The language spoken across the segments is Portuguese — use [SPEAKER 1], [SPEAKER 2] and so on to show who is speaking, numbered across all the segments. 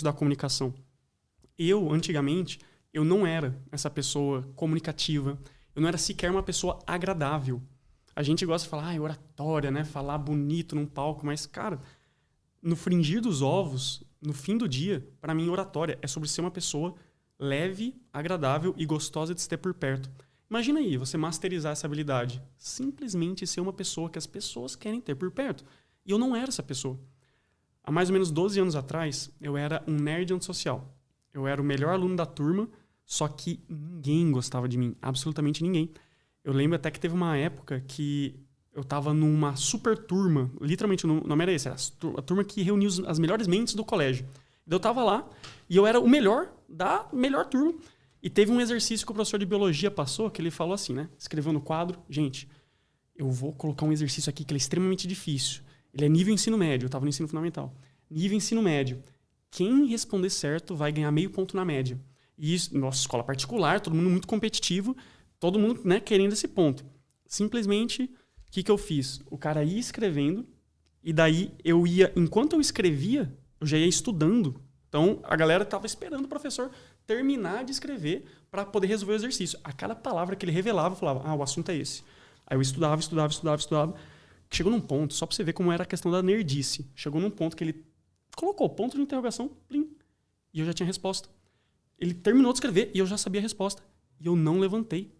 [SPEAKER 1] da comunicação. Eu, antigamente, eu não era essa pessoa comunicativa. Eu não era sequer uma pessoa agradável. A gente gosta de falar, oratória, né? Falar bonito num palco. Mas, cara, no fringir dos ovos, no fim do dia, para mim, oratória é sobre ser uma pessoa leve, agradável e gostosa de se ter por perto. Imagina aí, você masterizar essa habilidade. Simplesmente ser uma pessoa que as pessoas querem ter por perto. E eu não era essa pessoa. Há mais ou menos 12 anos atrás, eu era um nerd antissocial. Eu era o melhor aluno da turma, só que ninguém gostava de mim. Absolutamente ninguém. Eu lembro até que teve uma época que eu tava numa super turma. Literalmente, o nome era esse. Era a turma que reunia as melhores mentes do colégio. Eu tava lá e eu era o melhor da melhor turma. E teve um exercício que o professor de biologia passou, que ele falou assim, né? Escreveu no quadro, gente, eu vou colocar um exercício aqui que ele é extremamente difícil. Ele é nível ensino médio, eu tava no ensino fundamental. Nível ensino médio. Quem responder certo vai ganhar meio ponto na média. E isso, nossa escola particular, todo mundo muito competitivo, todo mundo, né, querendo esse ponto. Simplesmente, o que eu fiz? O cara ia escrevendo, e daí eu ia, enquanto eu escrevia, eu já ia estudando. Então, a galera tava esperando o professor terminar de escrever para poder resolver o exercício. A cada palavra que ele revelava, eu falava, o assunto é esse. Aí eu estudava. Chegou num ponto, só para você ver como era a questão da nerdice. Chegou num ponto que ele colocou o ponto de interrogação, plim, e eu já tinha a resposta. Ele terminou de escrever e eu já sabia a resposta. E eu não levantei.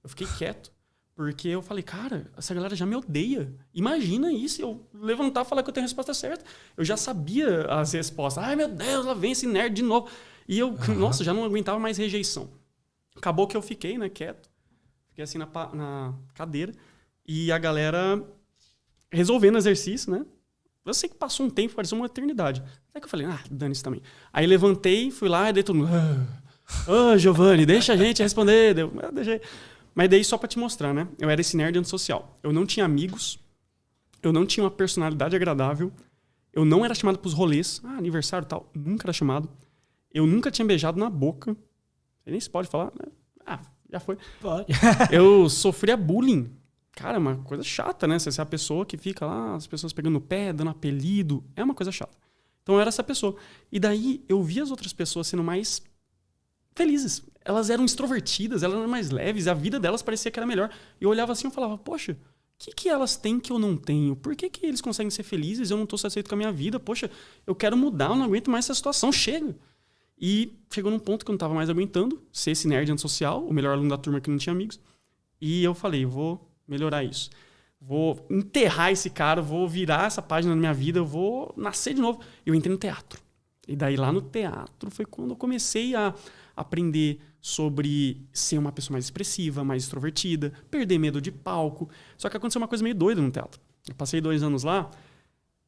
[SPEAKER 1] Eu fiquei quieto. Porque eu falei, cara, essa galera já me odeia. Imagina isso, eu levantar e falar que eu tenho a resposta certa. Eu já sabia as respostas. Ai, meu Deus, lá vem esse nerd de novo. E eu, nossa, já não aguentava mais rejeição. Acabou que eu fiquei, né, quieto. Fiquei assim na cadeira. E a galera resolvendo exercício, né? Eu sei que passou um tempo, pareceu uma eternidade. Até que eu falei, dane-se também. Aí levantei, fui lá e dei todo mundo. Giovanni, deixa a gente responder. Deixei. Mas daí só pra te mostrar, né? Eu era esse nerd antissocial. Eu não tinha amigos. Eu não tinha uma personalidade agradável. Eu não era chamado pros rolês. Aniversário e tal. Nunca era chamado. Eu nunca tinha beijado na boca. Você nem se pode falar, né? Já foi.
[SPEAKER 2] Pode.
[SPEAKER 1] Eu sofria bullying. Cara, é uma coisa chata, né? Você é a pessoa que fica lá, as pessoas pegando no pé, dando apelido. É uma coisa chata. Então eu era essa pessoa. E daí eu via as outras pessoas sendo mais felizes. Elas eram extrovertidas, elas eram mais leves, a vida delas parecia que era melhor. E eu olhava assim e falava, poxa, o que elas têm que eu não tenho? Por que eles conseguem ser felizes e eu não estou satisfeito com a minha vida? Poxa, eu quero mudar, eu não aguento mais essa situação, chega. E chegou num ponto que eu não estava mais aguentando ser esse nerd antissocial, o melhor aluno da turma que não tinha amigos. E eu falei, vou melhorar isso. Vou enterrar esse cara, vou virar essa página na minha vida, eu vou nascer de novo. Eu entrei no teatro. E daí lá no teatro foi quando eu comecei a aprender sobre ser uma pessoa mais expressiva, mais extrovertida, perder medo de palco. Só que aconteceu uma coisa meio doida no teatro. Eu passei 2 anos lá,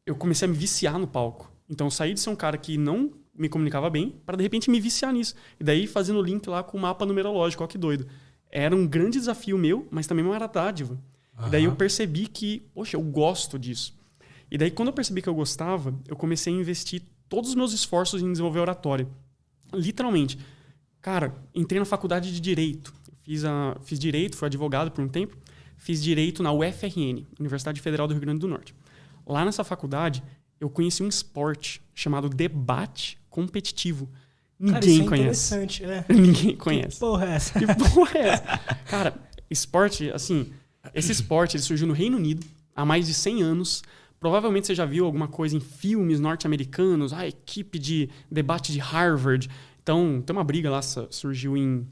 [SPEAKER 1] eu comecei a me viciar no palco. Então eu saí de ser um cara que não me comunicava bem para de repente me viciar nisso. E daí fazendo o link lá com o mapa numerológico, ó que doido. Era um grande desafio meu, mas também uma dádiva. E daí eu percebi que, poxa, eu gosto disso. E daí quando eu percebi que eu gostava, eu comecei a investir todos os meus esforços em desenvolver oratória. Literalmente. Cara, entrei na faculdade de Direito. Fiz Direito, fui advogado por um tempo. Fiz Direito na UFRN, Universidade Federal do Rio Grande do Norte. Lá nessa faculdade, eu conheci um esporte chamado debate competitivo. Ninguém conhece.
[SPEAKER 2] Interessante, né?
[SPEAKER 1] Ninguém conhece.
[SPEAKER 2] Que porra é essa?
[SPEAKER 1] Que porra é essa? Cara, esporte, assim, esse esporte ele surgiu no Reino Unido há mais de 100 anos. Provavelmente você já viu alguma coisa em filmes norte-americanos, a equipe de debate de Harvard. Então, tem uma briga lá, surgiu em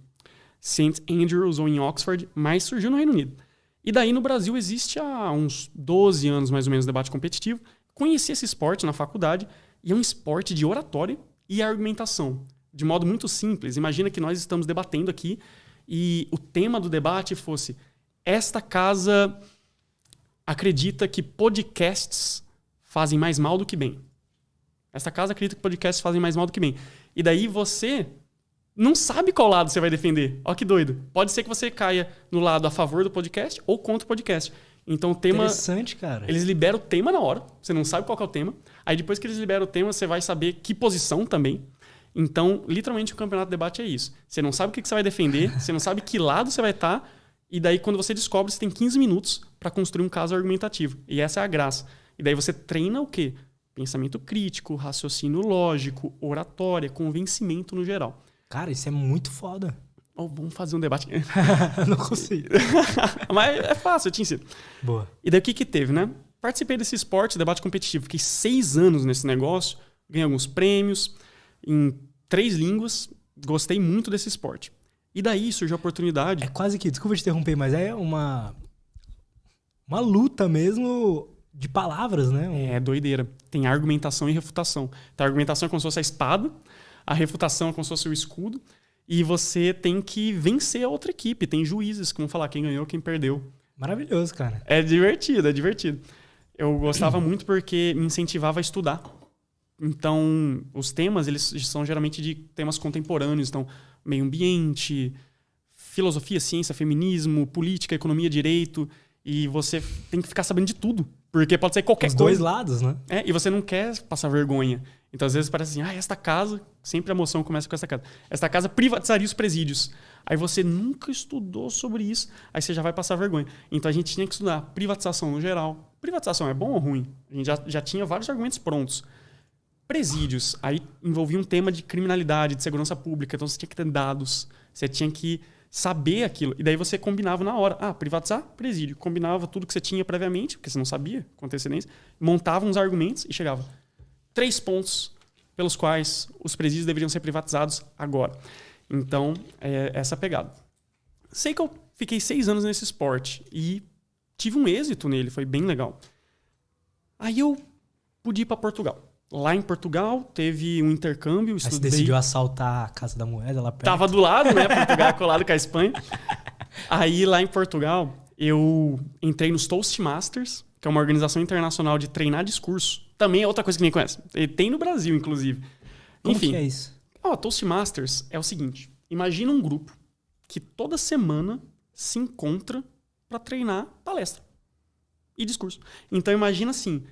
[SPEAKER 1] St. Andrews ou em Oxford, mas surgiu no Reino Unido. E daí no Brasil existe há uns 12 anos, mais ou menos, debate competitivo. Conheci esse esporte na faculdade e é um esporte de oratória e argumentação. De modo muito simples, imagina que nós estamos debatendo aqui e o tema do debate fosse: esta casa acredita que podcasts fazem mais mal do que bem. Esta casa acredita que podcasts fazem mais mal do que bem. E daí você não sabe qual lado você vai defender. Ó que doido. Pode ser que você caia no lado a favor do podcast ou contra o podcast. Então o tema...
[SPEAKER 2] Interessante, cara.
[SPEAKER 1] Eles liberam o tema na hora. Você não sabe qual que é o tema. Aí depois que eles liberam o tema, você vai saber que posição também. Então, literalmente, o campeonato de debate é isso. Você não sabe o que você vai defender, você não sabe que lado você vai estar, e daí quando você descobre, você tem 15 minutos para construir um caso argumentativo. E essa é a graça. E daí você treina o quê? pensamento crítico, raciocínio lógico, oratória, convencimento no geral.
[SPEAKER 2] Cara, isso é muito foda.
[SPEAKER 1] Vamos fazer um debate.
[SPEAKER 2] Não consigo.
[SPEAKER 1] Mas é fácil, eu te ensino.
[SPEAKER 2] Boa.
[SPEAKER 1] E daí o que teve, né? Participei desse esporte, debate competitivo. Fiquei 6 anos nesse negócio, ganhei alguns prêmios em 3 línguas. Gostei muito desse esporte. E daí surgiu a oportunidade.
[SPEAKER 2] É quase que, desculpa te interromper, mas é uma luta mesmo de palavras, né?
[SPEAKER 1] É doideira. Tem argumentação e refutação. Então, a argumentação é como se fosse a espada, a refutação é como se fosse o escudo, e você tem que vencer a outra equipe. Tem juízes que vão falar quem ganhou, quem perdeu.
[SPEAKER 2] Maravilhoso, cara.
[SPEAKER 1] É divertido, é divertido. Eu gostava muito porque me incentivava a estudar. Então, os temas, eles são geralmente de temas contemporâneos. Então, meio ambiente, filosofia, ciência, feminismo, política, economia, direito. E você tem que ficar sabendo de tudo. Porque pode ser qualquer
[SPEAKER 2] coisa.
[SPEAKER 1] Os
[SPEAKER 2] dois lados, né?
[SPEAKER 1] E você não quer passar vergonha. Então, às vezes, parece assim, esta casa... Sempre a moção começa com essa casa. Esta casa privatizaria os presídios. Aí você nunca estudou sobre isso. Aí você já vai passar vergonha. Então, a gente tinha que estudar privatização no geral. Privatização é bom ou ruim? A gente já tinha vários argumentos prontos. Presídios. Aí envolvia um tema de criminalidade, de segurança pública. Então, você tinha que ter dados. Você tinha que saber aquilo. E daí você combinava na hora. Privatizar, presídio. Combinava tudo que você tinha previamente, porque você não sabia com antecedência. Montava uns argumentos e chegava. 3 pontos pelos quais os presídios deveriam ser privatizados agora. Então, é essa pegada. Sei que eu fiquei 6 anos nesse esporte e tive um êxito nele, foi bem legal. Aí eu pude ir para Portugal. Lá em Portugal, teve um intercâmbio.
[SPEAKER 2] Aí você decidiu assaltar a Casa da Moeda lá perto?
[SPEAKER 1] Tava do lado, né? Portugal é colado com a Espanha. Aí, lá em Portugal, eu entrei nos Toastmasters, que é uma organização internacional de treinar discurso. Também é outra coisa que ninguém conhece. Tem no Brasil, inclusive.
[SPEAKER 2] Como
[SPEAKER 1] Enfim,
[SPEAKER 2] que é isso?
[SPEAKER 1] Toastmasters é o seguinte. Imagina um grupo que toda semana se encontra para treinar palestra e discurso. Então, imagina assim.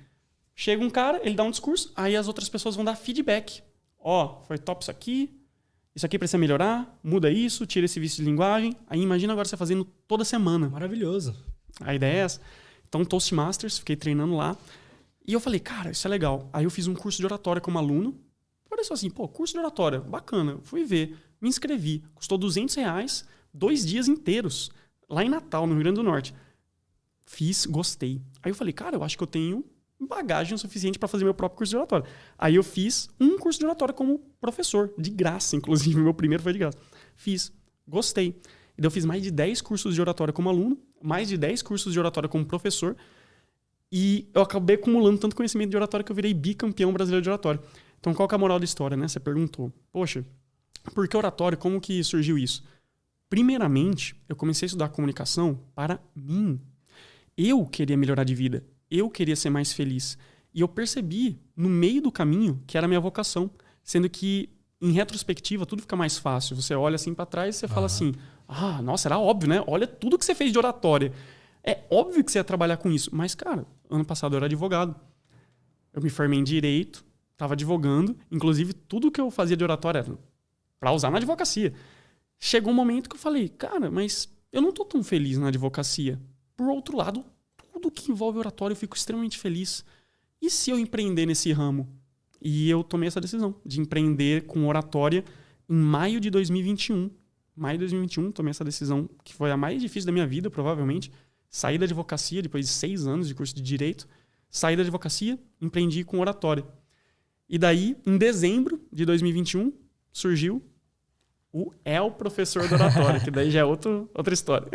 [SPEAKER 1] Chega um cara, ele dá um discurso, aí as outras pessoas vão dar feedback. Foi top isso aqui precisa melhorar, muda isso, tira esse vício de linguagem. Aí imagina agora você fazendo toda semana.
[SPEAKER 2] Maravilhoso.
[SPEAKER 1] A ideia é essa. Então, Toastmasters, fiquei treinando lá. E eu falei, cara, isso é legal. Aí eu fiz um curso de oratória como aluno. Pareceu assim, curso de oratória, bacana. Fui ver, me inscrevi. Custou R$200, 2 dias inteiros. Lá em Natal, no Rio Grande do Norte. Fiz, gostei. Aí eu falei, cara, eu acho que eu tenho bagagem o suficiente para fazer meu próprio curso de oratória. Aí eu fiz um curso de oratória como professor, de graça, inclusive. Meu primeiro foi de graça. Fiz, gostei. E daí eu fiz mais de 10 cursos de oratória como aluno, mais de 10 cursos de oratória como professor. E eu acabei acumulando tanto conhecimento de oratória que eu virei bicampeão brasileiro de oratória. Então, qual que é a moral da história, né? Você perguntou. Poxa, por que oratória? Como que surgiu isso? Primeiramente, eu comecei a estudar comunicação para mim. Eu queria melhorar de vida. Eu queria ser mais feliz. E eu percebi, no meio do caminho, que era a minha vocação. Sendo que, em retrospectiva, tudo fica mais fácil. Você olha assim para trás e você fala assim, nossa, era óbvio, né? Olha tudo que você fez de oratória. É óbvio que você ia trabalhar com isso. Mas, cara, ano passado eu era advogado. Eu me formei em Direito, estava advogando. Inclusive, tudo que eu fazia de oratória era para usar na advocacia. Chegou um momento que eu falei, cara, mas eu não tô tão feliz na advocacia. Por outro lado, tudo que envolve oratória eu fico extremamente feliz. E se eu empreender nesse ramo? E eu tomei essa decisão de empreender com oratória em maio de 2021. Maio de 2021, tomei essa decisão que foi a mais difícil da minha vida, provavelmente. Saí da advocacia depois de 6 anos de curso de Direito. Saí da advocacia, empreendi com oratória. E daí, em dezembro de 2021, surgiu o professor da oratória, que daí já é outra história.